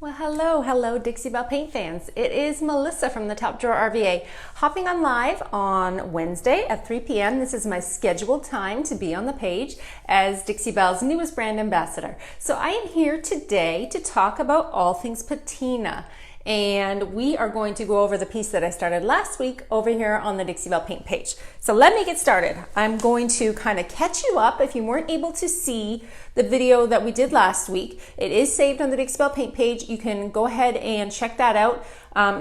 Well, hello, Dixie Belle Paint fans. It is Melissa from the Top Drawer RVA, hopping on live on Wednesday at 3 p.m. This is my scheduled time to be on the page as Dixie Belle's newest brand ambassador. So I am here today to talk about all things patina. And we are going to go over the piece that I started last week over here on the Dixie Belle Paint page. So let me get started. I'm going to kind of catch you up if you weren't able to see the video that we did last week. It is saved on the Dixie Belle Paint page. You can go ahead and check that out.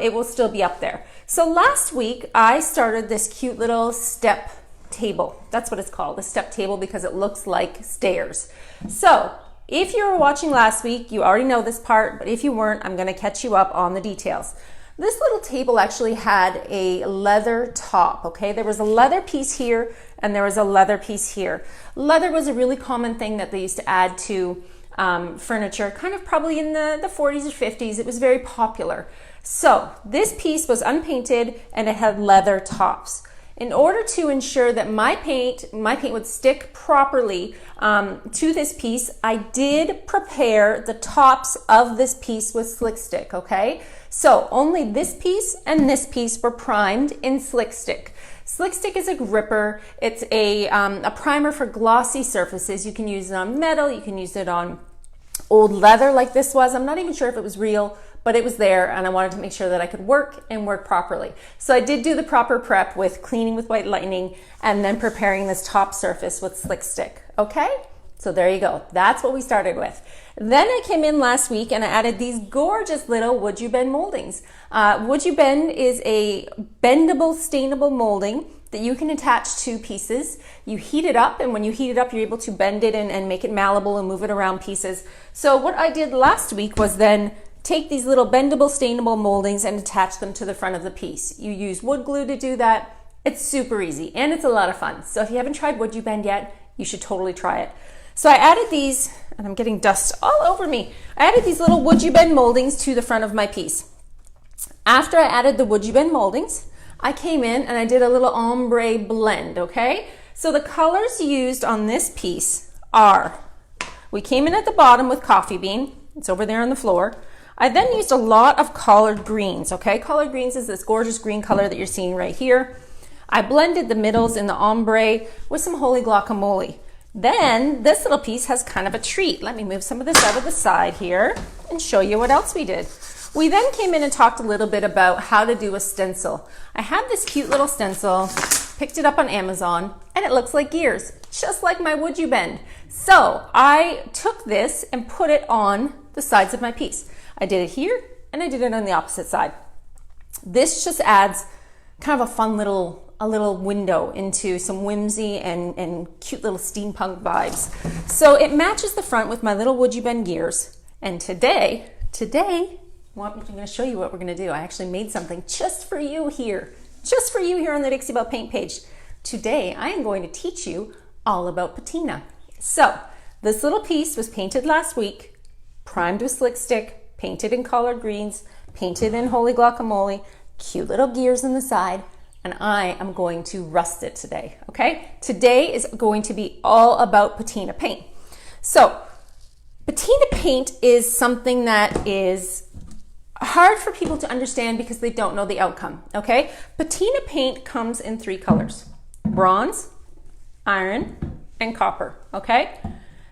It will still be up there. So last week I started this cute little step table. That's what it's called, a step table, because it looks like stairs. So if you were watching last week, you already know this part, but if you weren't, I'm going to catch you up on the details. This little table actually had a leather top, okay? There was a leather piece here and there was a leather piece here. Leather was a really common thing that they used to add to furniture, kind of probably in the 40s or 50s. It was very popular. So this piece was unpainted and it had leather tops. In order to ensure that my paint would stick properly to this piece, I did prepare the tops of this piece with Slick Stick, okay? So only this piece and this piece were primed in Slick Stick. Slick Stick is a gripper. It's a primer for glossy surfaces. You can use it on metal, you can use it on old leather like this was. I'm not even sure if it was real, but it was there and I wanted to make sure that I could work and work properly. So I did do the proper prep with cleaning with white lightning and then preparing this top surface with Slick Stick, okay? So there you go. That's what we started with. Then I came in last week and I added these gorgeous little Would You Bend moldings. Would You Bend is a bendable, stainable molding that you can attach to pieces. You heat it up, and when you heat it up, you're able to bend it and make it malleable and move it around pieces. So what I did last week was then take these little bendable, stainable moldings and attach them to the front of the piece. You use wood glue to do that. It's super easy and it's a lot of fun. So if you haven't tried Would You Bend yet, you should totally try it. So I added these, and I'm getting dust all over me. I added these little Would You Bend moldings to the front of my piece. After I added the Would You Bend moldings, I came in and I did a little ombre blend, okay? So the colors used on this piece are, we came in at the bottom with coffee bean. It's over there on the floor. I then used a lot of collard greens, okay? Collard greens is this gorgeous green color that you're seeing right here. I blended the middles in the ombre with some holy guacamole. Then this little piece has kind of a treat. Let me move some of this out of the side here and show you what else we did. We then came in and talked a little bit about how to do a stencil. I have this cute little stencil, picked it up on Amazon, and it looks like gears, just like my Would You Bend. So I took this and put it on the sides of my piece. I did it here and I did it on the opposite side. This just adds kind of a fun little window into some whimsy and cute little steampunk vibes. So it matches the front with my little Would You Bend gears. And today, I'm going to show you what we're going to do. I actually made something just for you here on the Dixie Belle Paint page. Today, I am going to teach you all about patina. So this little piece was painted last week, primed with Slick Stick, painted in collard greens, painted in holy guacamole, cute little gears on the side, and I am going to rust it today, okay? Today is going to be all about patina paint. So patina paint is something that is hard for people to understand because they don't know the outcome, okay? Patina paint comes in 3 colors: bronze, iron, and copper, okay?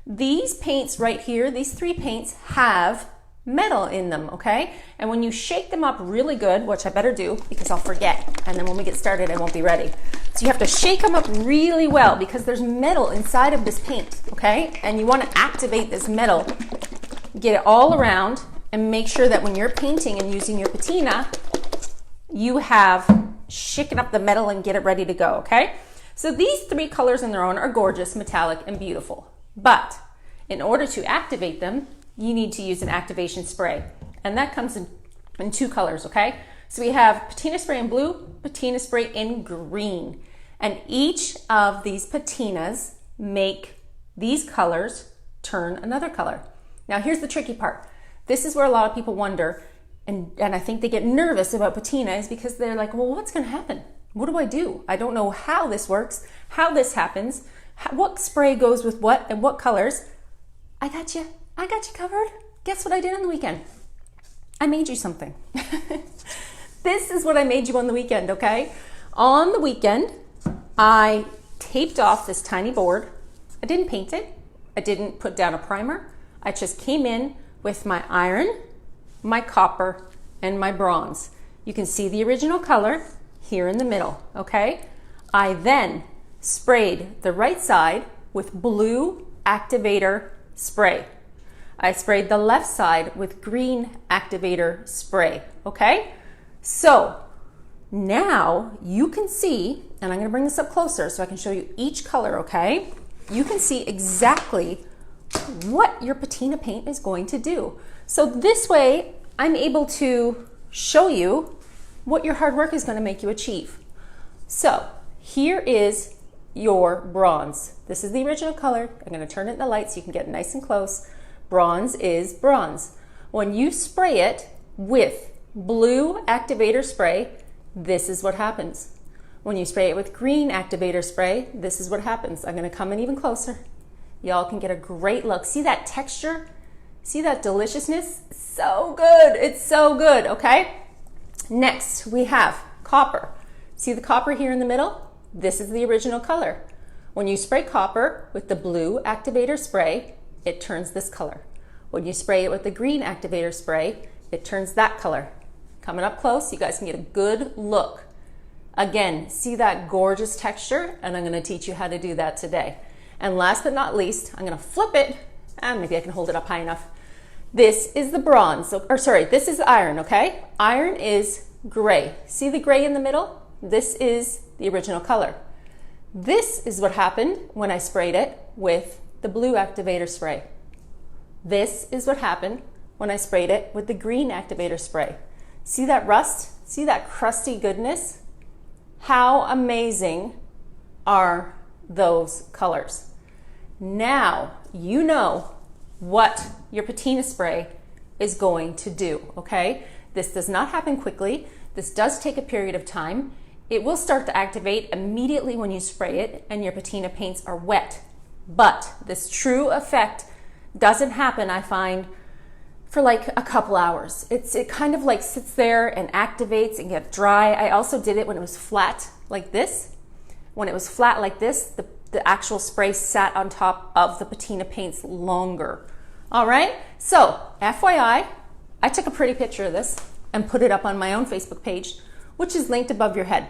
These paints right here, these 3 paints have metal in them, okay? And when you shake them up really good, which I better do because I'll forget, and then when we get started, I won't be ready. So you have to shake them up really well because there's metal inside of this paint, okay? And you want to activate this metal, get it all around, and make sure that when you're painting and using your patina, you have shaken up the metal and get it ready to go, okay? So these 3 colors on their own are gorgeous, metallic, and beautiful. But in order to activate them, you need to use an activation spray. And that comes in 2 colors, okay? So we have patina spray in blue, patina spray in green. And each of these patinas make these colors turn another color. Now here's the tricky part. This is where a lot of people wonder, and I think they get nervous about patina, is because they're like, well, what's gonna happen? What do I do? I don't know how this works, how this happens, what spray goes with what and what colors. I got you covered. Guess what I did on the weekend? I made you something. This is what I made you on the weekend, okay? On the weekend, I taped off this tiny board. I didn't paint it. I didn't put down a primer. I just came in with my iron, my copper, and my bronze. You can see the original color here in the middle, okay? I then sprayed the right side with blue activator spray. I sprayed the left side with green activator spray, okay? So now you can see, and I'm gonna bring this up closer so I can show you each color, okay? You can see exactly what your patina paint is going to do. So this way, I'm able to show you what your hard work is gonna make you achieve. So here is your bronze. This is the original color. I'm gonna turn it in the light so you can get nice and close. Bronze is bronze. When you spray it with blue activator spray, this is what happens. When you spray it with green activator spray, this is what happens. I'm gonna come in even closer. Y'all can get a great look. See that texture? See that deliciousness? So good, it's so good, okay? Next, we have copper. See the copper here in the middle? This is the original color. When you spray copper with the blue activator spray, it turns this color. When you spray it with the green activator spray, it turns that color. Coming up close, you guys can get a good look. Again, see that gorgeous texture? And I'm gonna teach you how to do that today. And last but not least, I'm gonna flip it, and maybe I can hold it up high enough. This is the bronze, this is the iron, okay? Iron is gray. See the gray in the middle? This is the original color. This is what happened when I sprayed it with the blue activator spray. This is what happened when I sprayed it with the green activator spray. See that rust? See that crusty goodness? How amazing are those colors? Now you know what your patina spray is going to do, okay? This does not happen quickly. This does take a period of time. It will start to activate immediately when you spray it and your patina paints are wet. But this true effect doesn't happen, I find, for like a couple hours. It kind of like sits there and activates and gets dry. I also did it when it was flat like this. When it was flat like this, the actual spray sat on top of the patina paints longer. All right, so FYI, I took a pretty picture of this and put it up on my own Facebook page, which is linked above your head.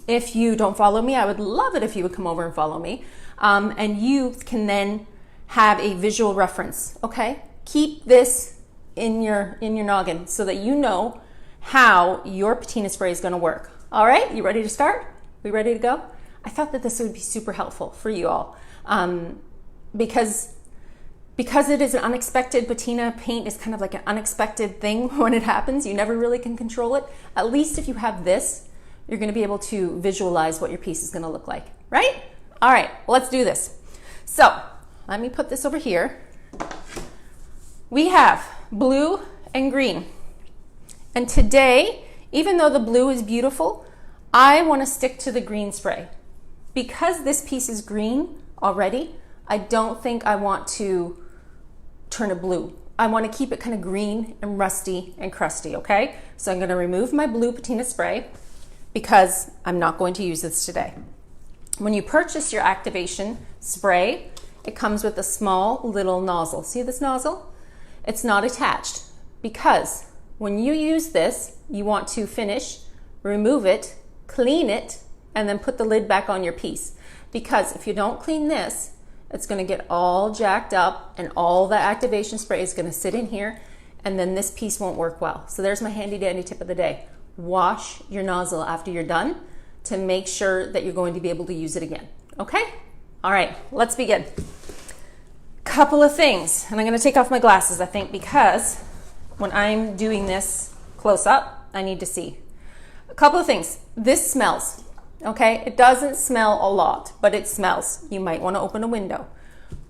If you don't follow me, I would love it if you would come over and follow me. And you can then have a visual reference, okay? Keep this in your noggin so that you know how your patina spray is gonna work. All right, you ready to start? We ready to go? I thought that this would be super helpful for you all because it is an unexpected, patina paint is kind of like an unexpected thing when it happens. You never really can control it. At least if you have this, you're gonna be able to visualize what your piece is gonna look like, right? All right, let's do this. So let me put this over here. We have blue and green. And today, even though the blue is beautiful, I wanna stick to the green spray. Because this piece is green already, I don't think I want to turn it blue. I want to keep it kind of green and rusty and crusty, okay? So I'm going to remove my blue patina spray because I'm not going to use this today. When you purchase your activation spray, it comes with a small little nozzle. See this nozzle? It's not attached because when you use this, you want to finish, remove it, clean it, and then put the lid back on your piece. Because if you don't clean this, it's gonna get all jacked up and all the activation spray is gonna sit in here and then this piece won't work well. So there's my handy dandy tip of the day. Wash your nozzle after you're done to make sure that you're going to be able to use it again, okay? All right, let's begin. Couple of things, and I'm gonna take off my glasses, I think, because when I'm doing this close up, I need to see. A couple of things, this smells. Okay, it doesn't smell a lot, but it smells. You might want to open a window.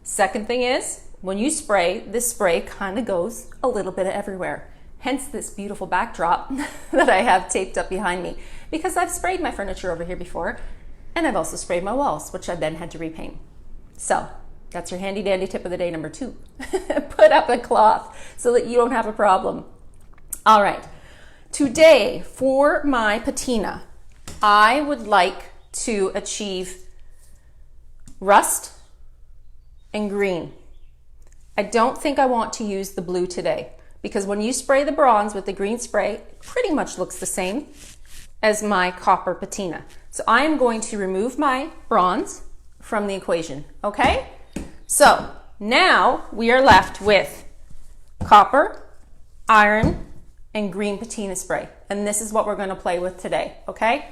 Second thing is, when you spray, this spray kind of goes a little bit everywhere. Hence this beautiful backdrop that I have taped up behind me, because I've sprayed my furniture over here before, and I've also sprayed my walls, which I then had to repaint. So that's your handy dandy tip of the day number 2. Put up a cloth so that you don't have a problem. All right, today for my patina, I would like to achieve rust and green. I don't think I want to use the blue today because when you spray the bronze with the green spray, it pretty much looks the same as my copper patina. So I am going to remove my bronze from the equation, okay? So now we are left with copper, iron, and green patina spray. And this is what we're gonna play with today, okay?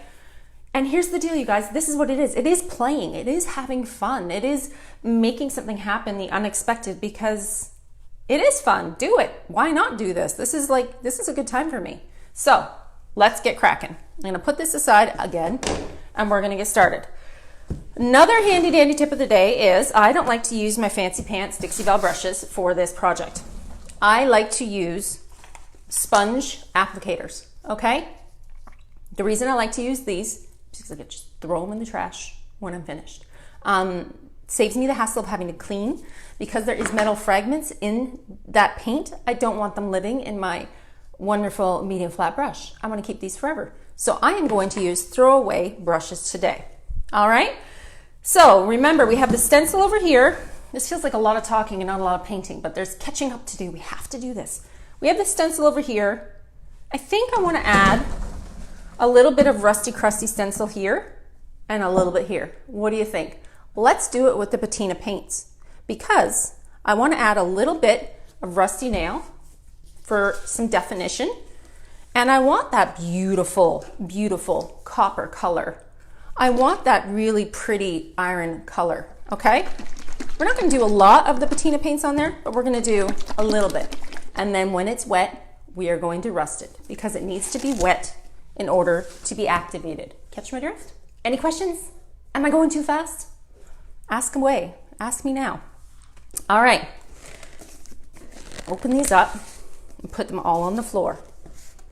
And here's the deal, you guys, this is what it is. It is playing, it is having fun. It is making something happen, the unexpected, because it is fun, do it. Why not do this? This is a good time for me. So let's get cracking. I'm gonna put this aside again, and we're gonna get started. Another handy dandy tip of the day is I don't like to use my fancy pants Dixie Belle brushes for this project. I like to use sponge applicators, okay? The reason I like to use these is because I can just throw them in the trash when I'm finished. Saves me the hassle of having to clean because there is metal fragments in that paint. I don't want them living in my wonderful medium flat brush. I want to keep these forever. So I am going to use throwaway brushes today. All right? So remember, we have the stencil over here. This feels like a lot of talking and not a lot of painting, but there's catching up to do. We have to do this. We have the stencil over here. I think I want to add a little bit of rusty crusty stencil here and a little bit here. What do you think? Let's do it with the patina paints because I want to add a little bit of rusty nail for some definition, and I want that beautiful, beautiful copper color. I want that really pretty iron color, okay? We're not going to do a lot of the patina paints on there, but we're going to do a little bit. And then when it's wet, we are going to rust it because it needs to be wet in order to be activated. Catch my drift? Any questions? Am I going too fast? Ask away. Ask me now. All right. Open these up and put them all on the floor.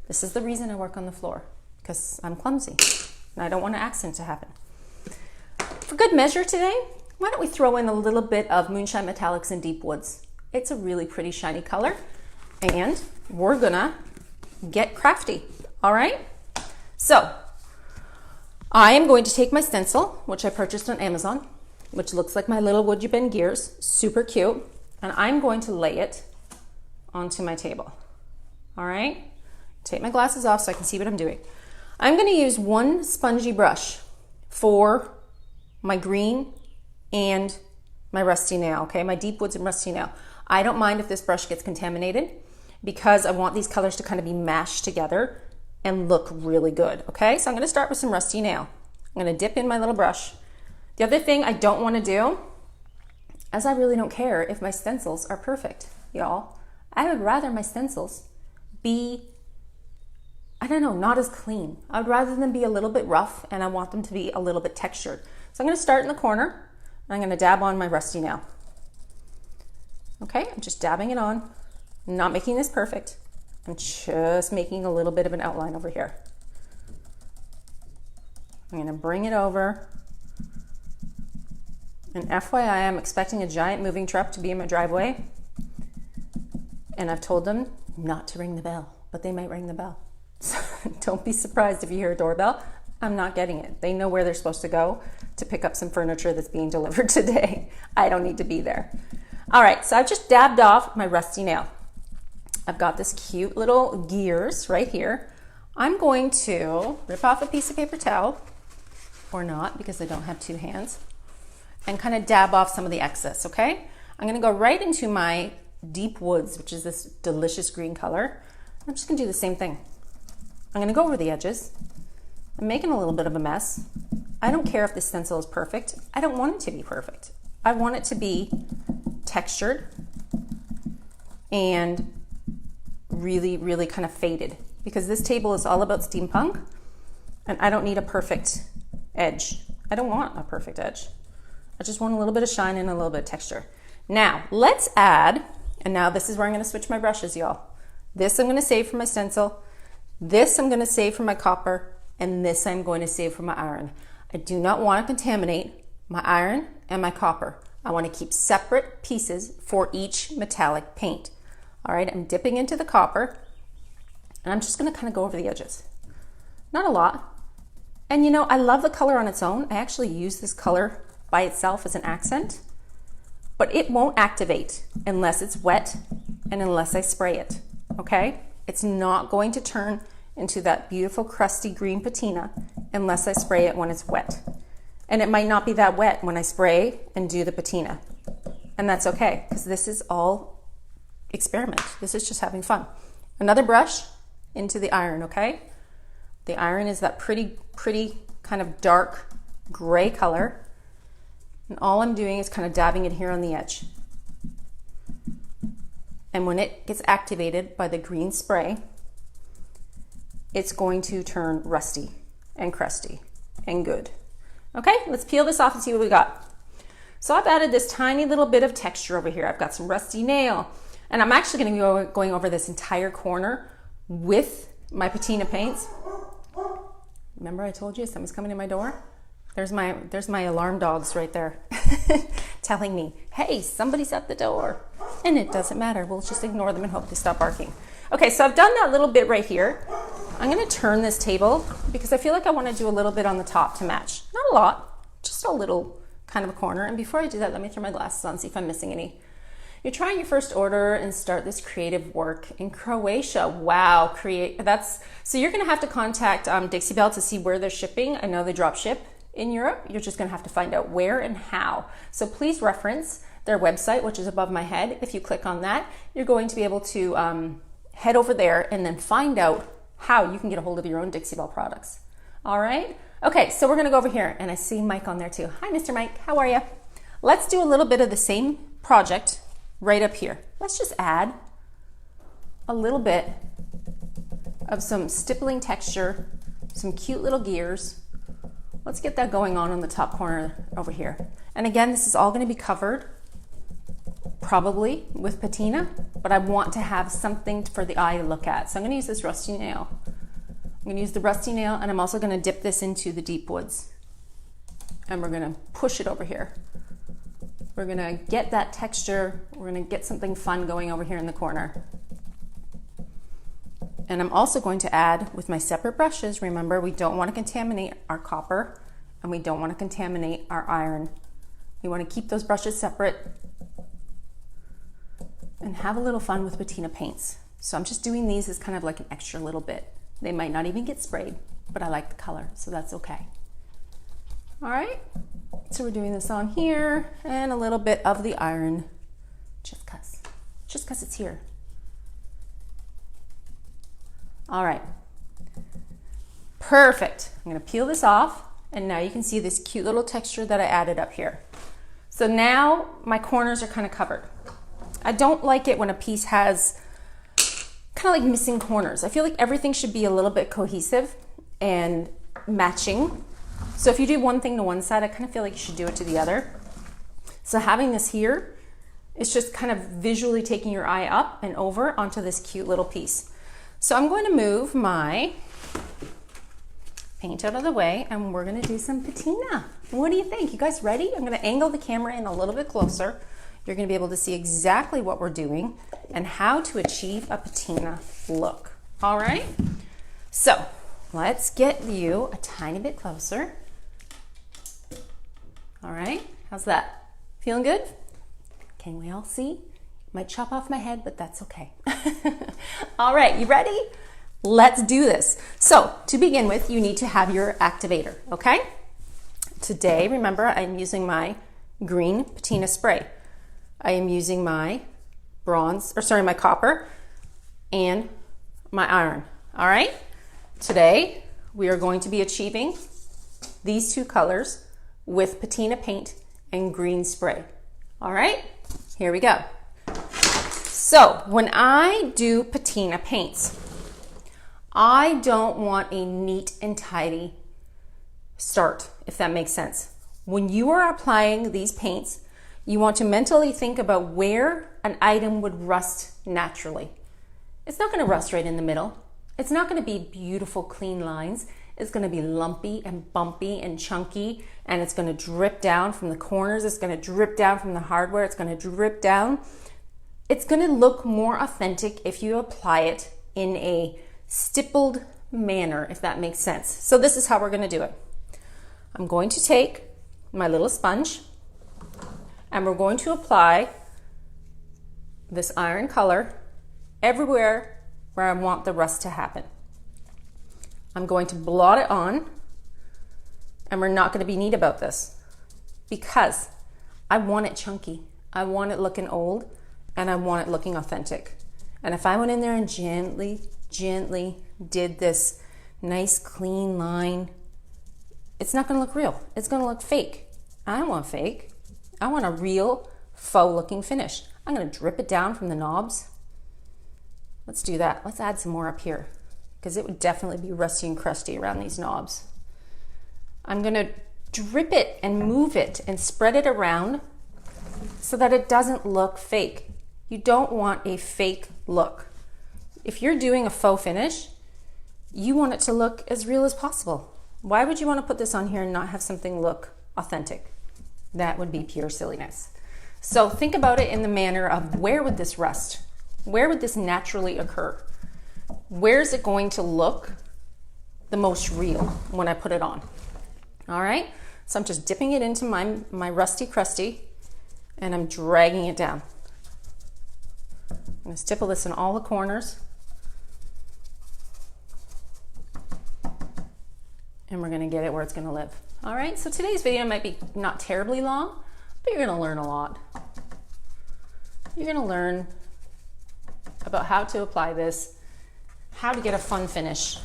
This is the reason I work on the floor, because I'm clumsy and I don't want an accident to happen. For good measure today, why don't we throw in a little bit of Moonshine Metallics and Deep Woods? It's a really pretty shiny color, and we're gonna get crafty, all right? So I am going to take my stencil, which I purchased on Amazon, which looks like my little wood you bend gears, super cute, and I'm going to lay it onto my table, all right? Take my glasses off so I can see what I'm doing. I'm gonna use one spongy brush for my green and my rusty nail, okay? My deep woods and rusty nail. I don't mind if this brush gets contaminated because I want these colors to kind of be mashed together and look really good, okay? So I'm gonna start with some rusty nail. I'm gonna dip in my little brush. The other thing I don't wanna do, as I really don't care if my stencils are perfect, y'all. I would rather my stencils be, I don't know, not as clean. I would rather them be a little bit rough, and I want them to be a little bit textured. So I'm gonna start in the corner, and I'm gonna dab on my rusty nail. Okay, I'm just dabbing it on. I'm not making this perfect. I'm just making a little bit of an outline over here. I'm gonna bring it over. And FYI, I'm expecting a giant moving truck to be in my driveway. And I've told them not to ring the bell, but they might ring the bell. So don't be surprised if you hear a doorbell. I'm not getting it. They know where they're supposed to go to pick up some furniture that's being delivered today. I don't need to be there. All right, so I've just dabbed off my rusty nail. I've got this cute little gears right here. I'm going to rip off a piece of paper towel, or not because I don't have two hands, and kind of dab off some of the excess, okay? I'm gonna go right into my Deep Woods, which is this delicious green color. I'm just gonna do the same thing. I'm gonna go over the edges. I'm making a little bit of a mess. I don't care if this stencil is perfect. I don't want it to be perfect. I want it to be textured and really, really kind of faded, because this table is all about steampunk, and I don't need a perfect edge. I don't want a perfect edge. I just want a little bit of shine and a little bit of texture. Now, let's add, and now this is where I'm gonna switch my brushes, y'all. This I'm gonna save for my stencil, this I'm gonna save for my copper, and this I'm going to save for my iron. I do not wanna contaminate my iron and my copper. I wanna keep separate pieces for each metallic paint. All right, I'm dipping into the copper, And I'm just gonna kind of go over the edges. Not a lot. And you know, I love the color on its own. I actually use this color by itself as an accent, but it won't activate unless it's wet and unless I spray it, okay? It's not going to turn into that beautiful crusty green patina unless I spray it when it's wet. And it might not be that wet when I spray and do the patina. And that's okay, because this is all experiment. This is just having fun. Another brush into the iron, okay? The iron is that pretty kind of dark gray color. And all I'm doing is kind of dabbing it here on the edge. And when it gets activated by the green spray, it's going to turn rusty and crusty and good. Okay, let's peel this off and see what we got. So I've added this tiny little bit of texture over here. I've got some rusty nail, and I'm actually going to be going over this entire corner with my patina paints. Remember I told you someone's coming to my door? There's my alarm dogs right there telling me, hey, somebody's at the door. And it doesn't matter. We'll just ignore them and hope they stop barking. Okay, so I've done that little bit right here. I'm going to turn this table because I feel like I want to do a little bit on the top to match. Not a lot, just a little kind of a corner. And before I do that, let me throw my glasses on, see if I'm missing any. You're trying your first order and start this creative work in Croatia. Wow, so you're going to have to contact Dixie Belle to see where they're shipping. I know they drop ship in Europe. You're just going to have to find out where and how. So please reference their website, which is above my head. If you click on that, you're going to be able to head over there and then find out how you can get a hold of your own Dixie Belle products. All right? Okay, so we're going to go over here, and I see Mike on there too. Hi, Mr. Mike. How are you? Let's do a little bit of the same project right up here. Let's just add a little bit of some stippling texture, some cute little gears. Let's get that going on the top corner over here. And again, this is all going to be covered probably with patina, but I want to have something for the eye to look at. So I'm going to use this rusty nail. I'm going to use the rusty nail, and I'm also going to dip this into the deep woods. And we're going to push it over here. We're going to get that texture. We're going to get something fun going over here in the corner. And I'm also going to add with my separate brushes. Remember, we don't want to contaminate our copper, and we don't want to contaminate our iron. We want to keep those brushes separate and have a little fun with patina paints. So I'm just doing these as kind of like an extra little bit. They might not even get sprayed, but I like the color, so that's okay. All right, so we're doing this on here and a little bit of the iron, just cause it's here. All right, perfect. I'm gonna peel this off, and now you can see this cute little texture that I added up here. So now my corners are kind of covered. I don't like it when a piece has kind of like missing corners. I feel like everything should be a little bit cohesive and matching. So if you do one thing to one side, I kind of feel like you should do it to the other. So having this here is just kind of visually taking your eye up and over onto this cute little piece. So I'm going to move my paint out of the way, and we're going to do some patina. What do you think? You guys ready? I'm going to angle the camera in a little bit closer. You're going to be able to see exactly what we're doing and how to achieve a patina look. All right? So let's get you a tiny bit closer. All right, how's that? Feeling good? Can we all see? Might chop off my head, but that's okay. All right, you ready? Let's do this. So to begin with, you need to have your activator, okay? Today, remember, I'm using my green patina spray. I am using my my copper and my iron, all right? Today, we are going to be achieving these two colors with patina paint and green spray, all right? Here we go. So when I do patina paints, I don't want a neat and tidy start, if that makes sense. When you are applying these paints, you want to mentally think about where an item would rust naturally. It's not going to rust right in the middle. It's not going to be beautiful, clean lines. It's going to be lumpy and bumpy and chunky, and it's going to drip down from the corners. It's going to drip down from the hardware. It's going to drip down. It's going to look more authentic if you apply it in a stippled manner, if that makes sense. So this is how we're going to do it. I'm going to take my little sponge and we're going to apply this iron color everywhere where I want the rust to happen. I'm going to blot it on, and we're not going to be neat about this because I want it chunky. I want it looking old, and I want it looking authentic. And if I went in there and gently did this nice clean line, it's not going to look real. It's going to look fake. I don't want fake. I want a real faux looking finish. I'm going to drip it down from the knobs. Let's do that. Let's add some more up here because it would definitely be rusty and crusty around these knobs. I'm going to drip it and move it and spread it around so that it doesn't look fake. You don't want a fake look. If you're doing a faux finish, you want it to look as real as possible. Why would you want to put this on here and not have something look authentic? That would be pure silliness. So think about it in the manner of where would this rust? Where would this naturally occur? Where is it going to look the most real when I put it on? All right, so I'm just dipping it into my rusty crusty and I'm dragging it down. I'm going to stipple this in all the corners. And we're going to get it where it's going to live. All right, so today's video might be not terribly long, but you're going to learn a lot. You're going to learn about how to apply this, how to get a fun finish,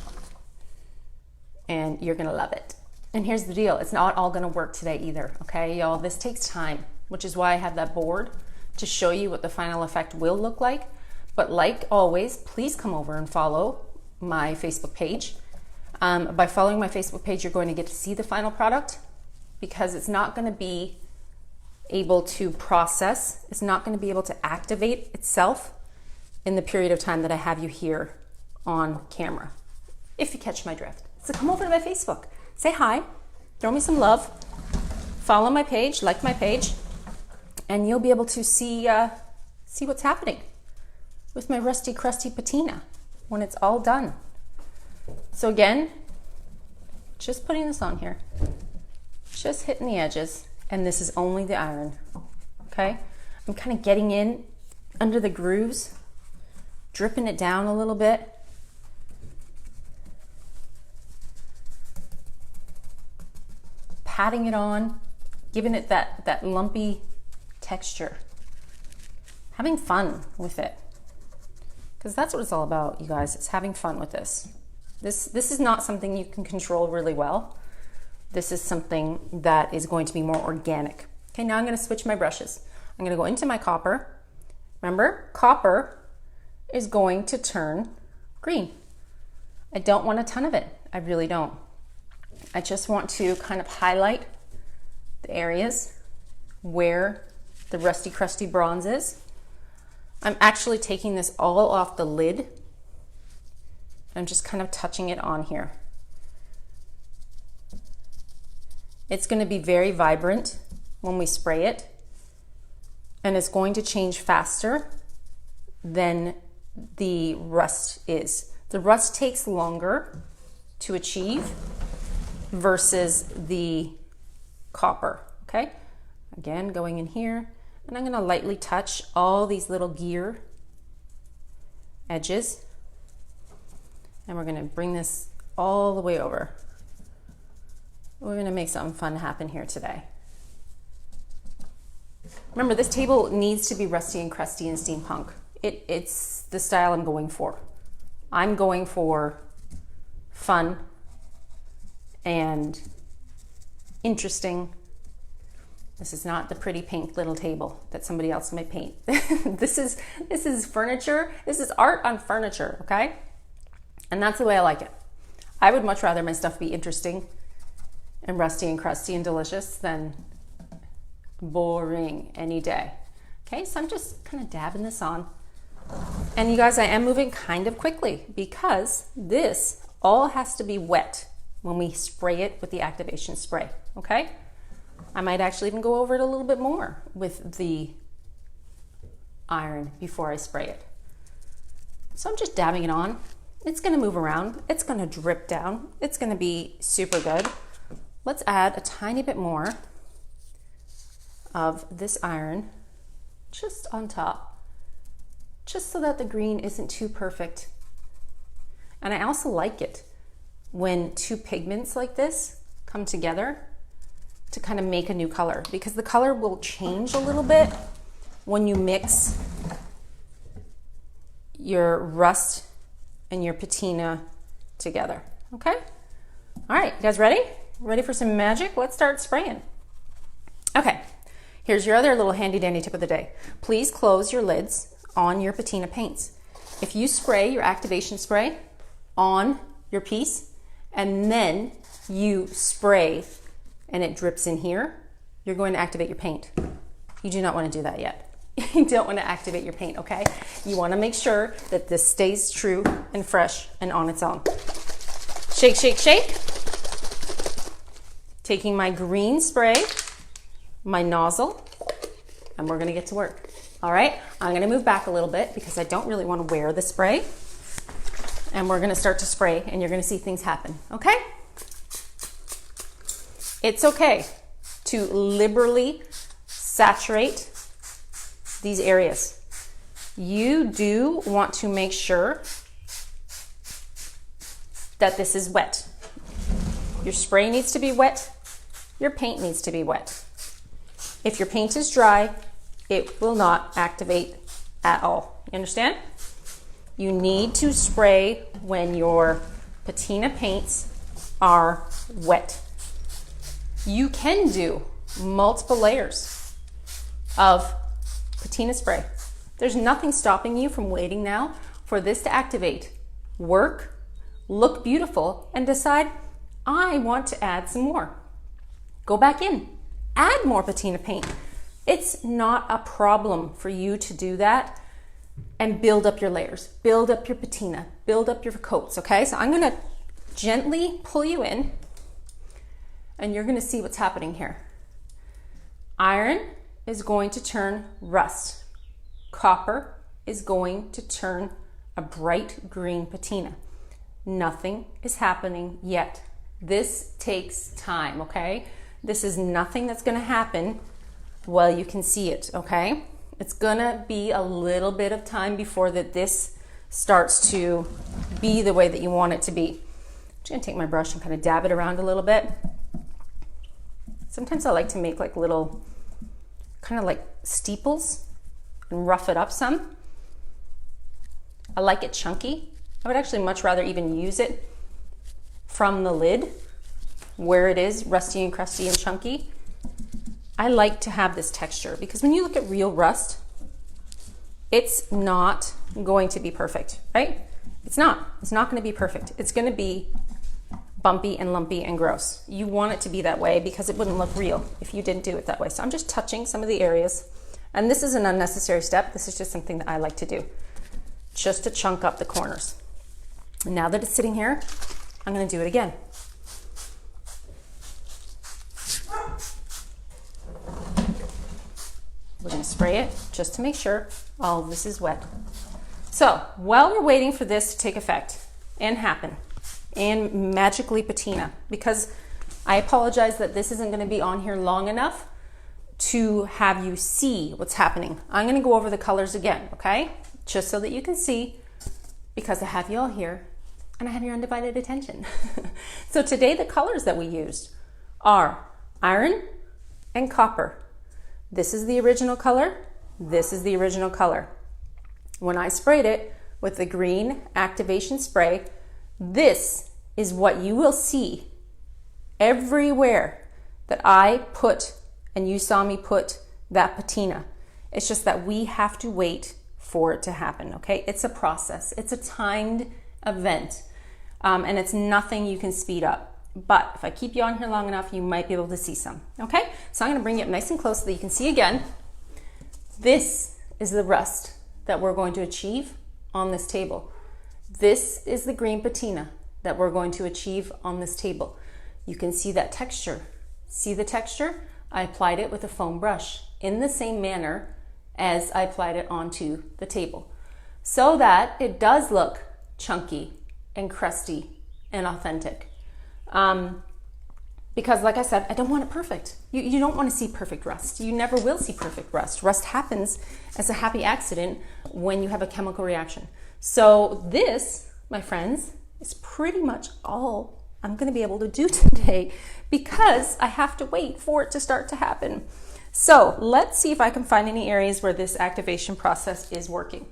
and you're going to love it. And here's the deal, it's not all going to work today either, okay, y'all? This takes time, which is why I have that board to show you what the final effect will look like. But like always, please come over and follow my Facebook page. By following my Facebook page, you're going to get to see the final product because it's not going to be able to process, it's not going to be able to activate itself in the period of time that I have you here on camera, if you catch my drift. So come over to my Facebook, say hi, throw me some love, follow my page, like my page, and you'll be able to see what's happening with my rusty crusty patina when it's all done. So again, just putting this on here, just hitting the edges, and this is only the iron, okay? I'm kind of getting in under the grooves, dripping it down a little bit. Patting it on, giving it that lumpy texture. Having fun with it. Because that's what it's all about, you guys. It's having fun with this. This is not something you can control really well. This is something that is going to be more organic. Okay, now I'm going to switch my brushes. I'm going to go into my copper. Remember, copper is going to turn green. I don't want a ton of it. I really don't. I just want to kind of highlight the areas where the rusty crusty bronze is. I'm actually taking this all off the lid. I'm just kind of touching it on here. It's going to be very vibrant when we spray it, and it's going to change faster than the rust is. The rust takes longer to achieve versus the copper, okay? Again, going in here, and I'm going to lightly touch all these little gear edges. And we're going to bring this all the way over. We're going to make something fun happen here today. Remember, this table needs to be rusty and crusty and steampunk. It's the style I'm going for. I'm going for fun and interesting. This is not the pretty pink little table that somebody else might paint. This is furniture. This is art on furniture, okay? And that's the way I like it. I would much rather my stuff be interesting and rusty and crusty and delicious than boring any day. Okay, so I'm just kind of dabbing this on. And you guys, I am moving kind of quickly because this all has to be wet when we spray it with the activation spray, okay? I might actually even go over it a little bit more with the iron before I spray it. So I'm just dabbing it on. It's gonna move around, it's gonna drip down, it's gonna be super good. Let's add a tiny bit more of this iron just on top, just so that the green isn't too perfect. And I also like it when two pigments like this come together to kind of make a new color, because the color will change a little bit when you mix your rust and your patina together, okay? All right, you guys ready? Ready for some magic? Let's start spraying. Okay, here's your other little handy dandy tip of the day. Please close your lids on your patina paints. If you spray your activation spray on your piece and then you spray and it drips in here, you're going to activate your paint. You do not want to do that yet. You don't want to activate your paint, okay? You want to make sure that this stays true and fresh and on its own. Shake, shake, shake. Taking my green spray, my nozzle, and we're going to get to work. All right, I'm going to move back a little bit because I don't really want to wear the spray. And we're going to start to spray and you're going to see things happen, okay? It's okay to liberally saturate these areas. You do want to make sure that this is wet. Your spray needs to be wet. Your paint needs to be wet. If your paint is dry, it will not activate at all. You understand? You need to spray when your patina paints are wet. You can do multiple layers of patina spray. There's nothing stopping you from waiting now for this to activate, work, look beautiful, and decide, I want to add some more. Go back in, add more patina paint. It's not a problem for you to do that and build up your layers, build up your patina, build up your coats, okay? So I'm gonna gently pull you in and you're gonna see what's happening here. Iron is going to turn rust. Copper is going to turn a bright green patina. Nothing is happening yet. This takes time, okay? This is nothing that's gonna happen while you can see it, okay? It's gonna be a little bit of time before this starts to be the way that you want it to be. I'm just gonna take my brush and kind of dab it around a little bit. Sometimes I like to make like little, kind of like steeples and rough it up some. I like it chunky. I would actually much rather even use it from the lid where it is rusty and crusty and chunky. I like to have this texture because when you look at real rust, it's not going to be perfect, right? It's not going to be perfect. It's going to be bumpy and lumpy and gross. You want it to be that way because it wouldn't look real if you didn't do it that way. So I'm just touching some of the areas. And this is an unnecessary step. This is just something that I like to do, just to chunk up the corners. And now that it's sitting here, I'm going to do it again. We're going to spray it just to make sure all of this is wet. So while we're waiting for this to take effect and happen and magically patina, because I apologize that this isn't going to be on here long enough to have you see what's happening. I'm going to go over the colors again, okay? Just so that you can see, because I have you all here and I have your undivided attention. So today the colors that we used are iron and copper. This is the original color. This is the original color. When I sprayed it with the green activation spray, this is what you will see everywhere that I put, and you saw me put that patina. It's just that we have to wait for it to happen, okay? It's a process. It's a timed event, and it's nothing you can speed up. But if I keep you on here long enough, you might be able to see some, okay? So I'm gonna bring you up nice and close so that you can see again. This is the rust that we're going to achieve on this table. This is the green patina that we're going to achieve on this table. You can see that texture. See the texture? I applied it with a foam brush in the same manner as I applied it onto the table, so that it does look chunky and crusty and authentic. Because like I said, I don't want it perfect. You don't want to see perfect rust. You never will see perfect rust. Rust happens as a happy accident when you have a chemical reaction. So this, my friends, is pretty much all I'm going to be able to do today because I have to wait for it to start to happen. So let's see if I can find any areas where this activation process is working.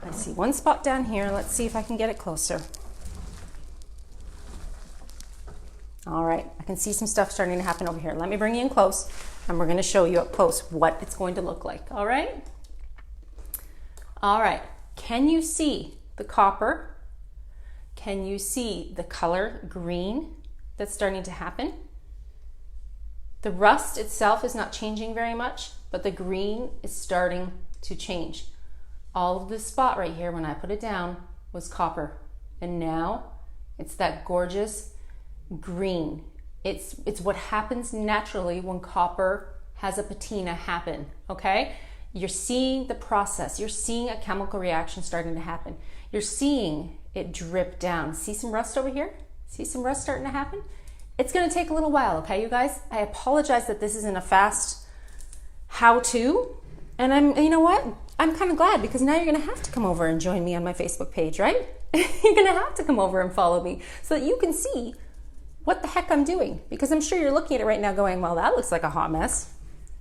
I see one spot down here. Let's see if I can get it closer. All right, I can see some stuff starting to happen over here. Let me bring you in close and we're going to show you up close what it's going to look like. All right? All right, can you see the copper? Can you see the color green that's starting to happen? The rust itself is not changing very much, but the green is starting to change. All of this spot right here, when I put it down, was copper. And now it's that gorgeous green. It's what happens naturally when copper has a patina happen, okay? You're seeing the process. You're seeing a chemical reaction starting to happen. You're seeing it drip down. See some rust over here? See some rust starting to happen? It's gonna take a little while, okay, you guys? I apologize that this isn't a fast how-to, and you know what? I'm kind of glad because now you're gonna have to come over and join me on my Facebook page, right? You're gonna have to come over and follow me so that you can see what the heck I'm doing, because I'm sure you're looking at it right now going, well, that looks like a hot mess.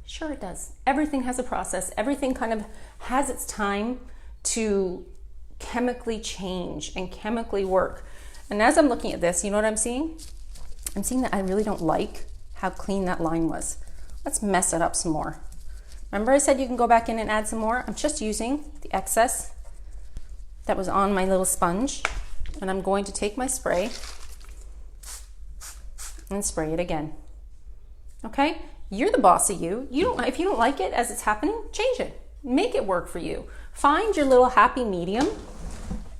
Sure it does. Everything has a process. Everything kind of has its time to chemically change and chemically work. And as I'm looking at this, you know what I'm seeing? I'm seeing that I really don't like how clean that line was. Let's mess it up some more. Remember I said you can go back in and add some more? I'm just using the excess that was on my little sponge, and I'm going to take my spray and spray it again. Okay? You're the boss of you. If you don't like it as it's happening, change it. Make it work for you. Find your little happy medium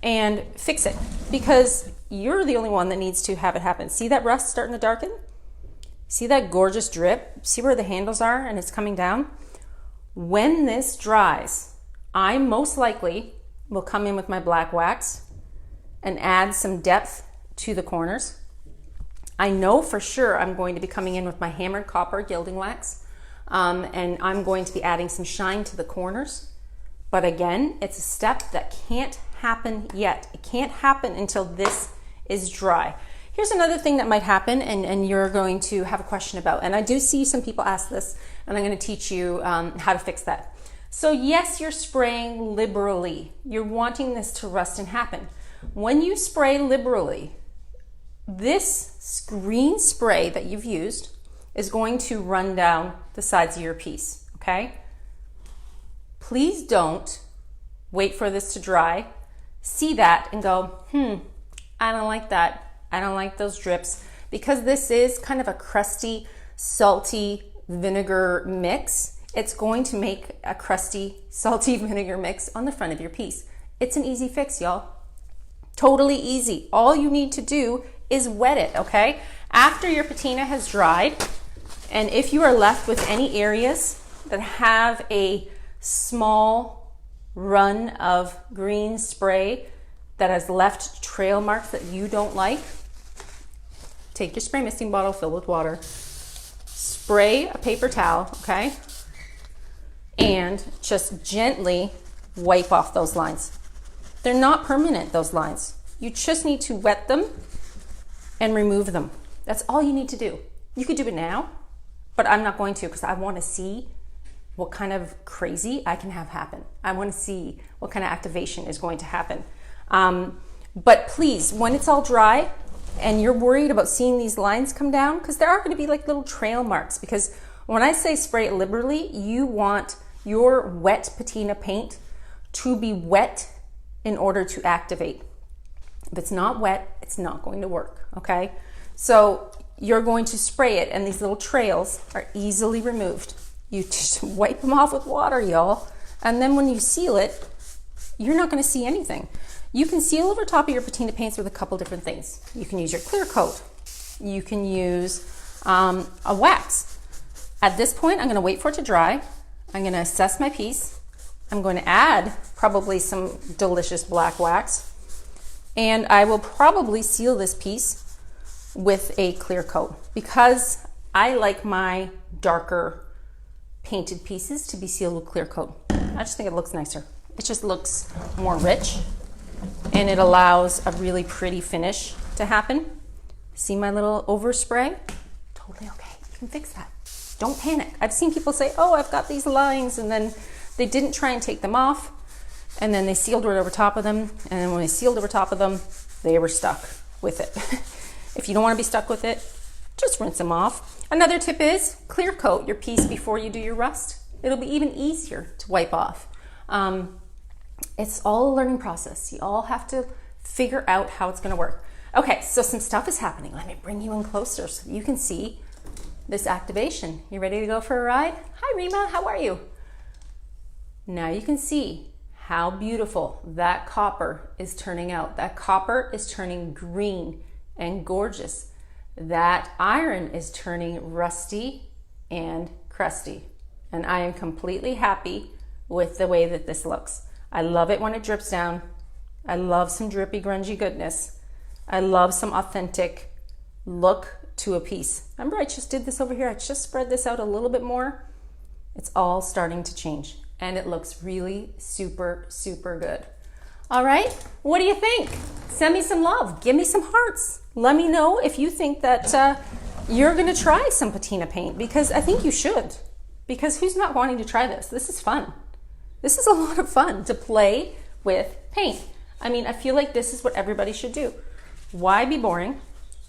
and fix it, because you're the only one that needs to have it happen. See that rust starting to darken? See that gorgeous drip? See where the handles are and it's coming down? When this dries, I most likely will come in with my black wax and add some depth to the corners. I know for sure I'm going to be coming in with my hammered copper gilding wax, and I'm going to be adding some shine to the corners. But again, it's a step that can't happen yet. It can't happen until this is dry. Here's another thing that might happen and you're going to have a question about. And I do see some people ask this, and I'm going to teach you how to fix that. So yes, you're spraying liberally. You're wanting this to rust and happen. When you spray liberally, this green spray that you've used is going to run down the sides of your piece, okay? Please don't wait for this to dry, see that and go, I don't like that. I don't like those drips, because this is kind of a crusty, salty vinegar mix. It's going to make a crusty, salty vinegar mix on the front of your piece. It's an easy fix, y'all. Totally easy. All you need to do is wet it, okay? After your patina has dried, and if you are left with any areas that have a small run of green spray that has left trail marks that you don't like, take your spray misting bottle, fill with water, spray a paper towel, okay? And just gently wipe off those lines. They're not permanent, those lines. You just need to wet them and remove them. That's all you need to do. You could do it now, but I'm not going to, because I want to see what kind of crazy I can have happen. I want to see what kind of activation is going to happen. But please, when it's all dry and you're worried about seeing these lines come down, because there are going to be like little trail marks, because when I say spray it liberally, you want your wet patina paint to be wet in order to activate. If it's not wet, it's not going to work, okay? So you're going to spray it, and these little trails are easily removed. You just wipe them off with water, y'all. And then when you seal it, you're not going to see anything. You can seal over top of your patina paints with a couple different things. You can use your clear coat. You can use a wax. At this point, I'm going to wait for it to dry. I'm going to assess my piece, I'm going to add probably some delicious black wax, and I will probably seal this piece with a clear coat because I like my darker painted pieces to be sealed with clear coat. I just think it looks nicer. It just looks more rich, and it allows a really pretty finish to happen. See my little overspray? Totally okay. You can fix that. Don't panic. I've seen people say, oh, I've got these lines, and then they didn't try and take them off, and then they sealed right over top of them, and then when they sealed over top of them, they were stuck with it. If you don't want to be stuck with it, just rinse them off. Another tip is clear coat your piece before you do your rust. It'll be even easier to wipe off. It's all a learning process. You all have to figure out how it's going to work. Okay, so some stuff is happening. Let me bring you in closer so you can see this activation. You ready to go for a ride? Hi, Rima. How are you? Now you can see how beautiful that copper is turning out. That copper is turning green and gorgeous. That iron is turning rusty and crusty. And I am completely happy with the way that this looks. I love it when it drips down. I love some drippy, grungy goodness. I love some authentic look to a piece. Remember, I just did this over here. I just spread this out a little bit more. It's all starting to change, and it looks really super, super good. All right, what do you think? Send me some love. Give me some hearts. Let me know if you think that you're going to try some patina paint, because I think you should. Because who's not wanting to try this? This is fun. This is a lot of fun to play with paint. I mean, I feel like this is what everybody should do. Why be boring?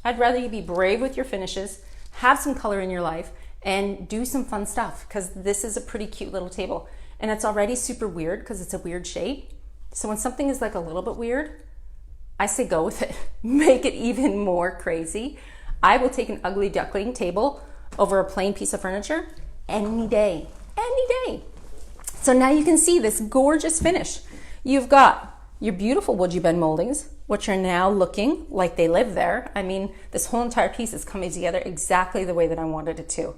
I'd rather you be brave with your finishes, have some color in your life, and do some fun stuff, because this is a pretty cute little table. And it's already super weird because it's a weird shape. So when something is like a little bit weird, I say go with it. Make it even more crazy. I will take an ugly duckling table over a plain piece of furniture any day, any day. So now you can see this gorgeous finish. You've got your beautiful wood you bend moldings, which are now looking like they live there. I mean, this whole entire piece is coming together exactly the way that I wanted it to.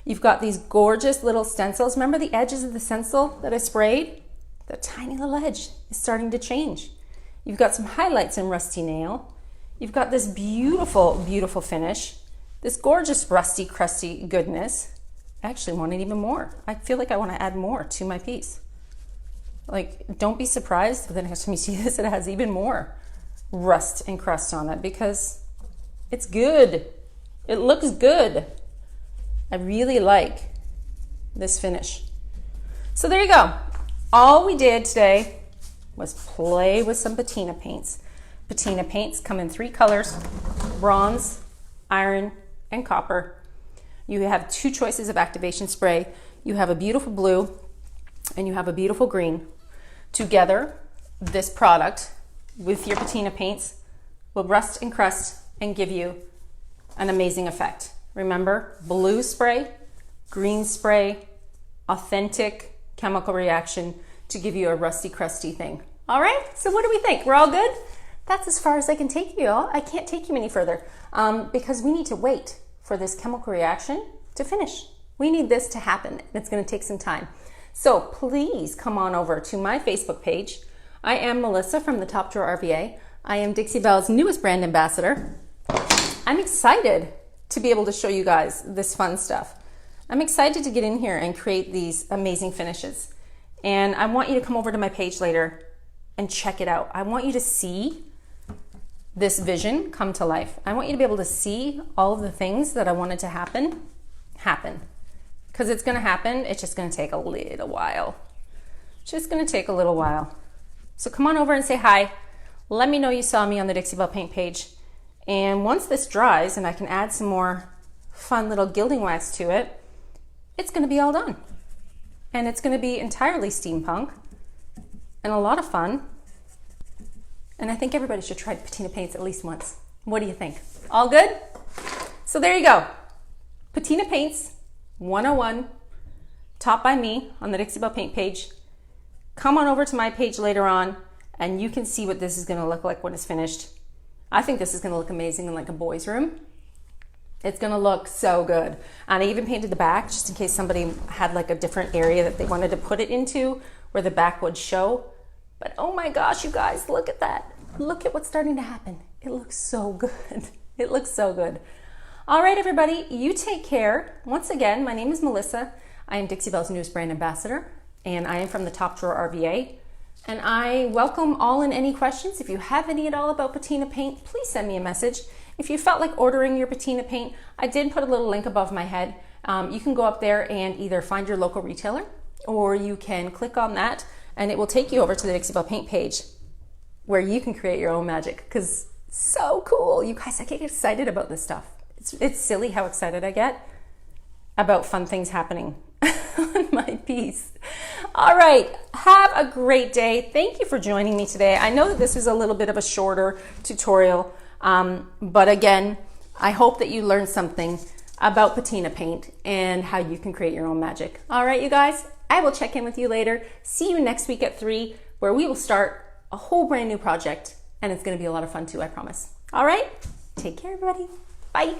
You've got these gorgeous little stencils. Remember the edges of the stencil that I sprayed? The tiny little edge is starting to change. You've got some highlights in rusty nail. You've got this beautiful, beautiful finish. This gorgeous rusty, crusty goodness. I actually want it even more. I feel like I want to add more to my piece. Like, don't be surprised if the next time you see this, it has even more rust and crust on it, because it's good. It looks good. I really like this finish. So there you go. All we did today was play with some patina paints. Patina paints come in 3 colors: bronze, iron, and copper. You have 2 choices of activation spray. You have a beautiful blue and you have a beautiful green. Together, this product with your patina paints will rust and crust and give you an amazing effect. Remember, blue spray, green spray, authentic chemical reaction to give you a rusty, crusty thing. All right, so what do we think? We're all good? That's as far as I can take you all. I can't take you any further because we need to wait for this chemical reaction to finish. We need this to happen, and it's going to take some time. So please come on over to my Facebook page. I am Melissa from the Top Drawer RVA. I am Dixie Belle's newest brand ambassador. I'm excited to be able to show you guys this fun stuff. I'm excited to get in here and create these amazing finishes. And I want you to come over to my page later and check it out. I want you to see this vision come to life. I want you to be able to see all of the things that I wanted to happen. Because it's going to happen. It's just going to take a little while. Just going to take a little while. So come on over and say hi. Let me know you saw me on the Dixie Belle Paint page. And once this dries and I can add some more fun little gilding wax to it, it's going to be all done. And it's going to be entirely steampunk and a lot of fun. And I think everybody should try patina paints at least once. What do you think? All good? So there you go. Patina Paints 101, taught by me on the Dixie Belle Paint page. Come on over to my page later on and you can see what this is going to look like when it's finished. I think this is going to look amazing in like a boys' room. It's going to look so good. And I even painted the back just in case somebody had like a different area that they wanted to put it into where the back would show. But oh my gosh, you guys, look at that. Look at what's starting to happen. It looks so good. It looks so good. All right, everybody, you take care. Once again, my name is Melissa. I am Dixie Belle's newest brand ambassador, and I am from the Top Drawer RVA. And I welcome all and any questions. If you have any at all about patina paint, please send me a message. If you felt like ordering your patina paint, I did put a little link above my head. You can go up there and either find your local retailer, or you can click on that and it will take you over to the Dixie Belle Paint page where you can create your own magic, because so cool. You guys, I get excited about this stuff. It's silly how excited I get about fun things happening on my piece. All right, have a great day. Thank you for joining me today. I know that this was a little bit of a shorter tutorial, but again, I hope that you learned something about patina paint and how you can create your own magic. All right, you guys, I will check in with you later. See you next week at 3, where we will start a whole brand new project, and it's going to be a lot of fun too, I promise. All right, take care, everybody. Bye.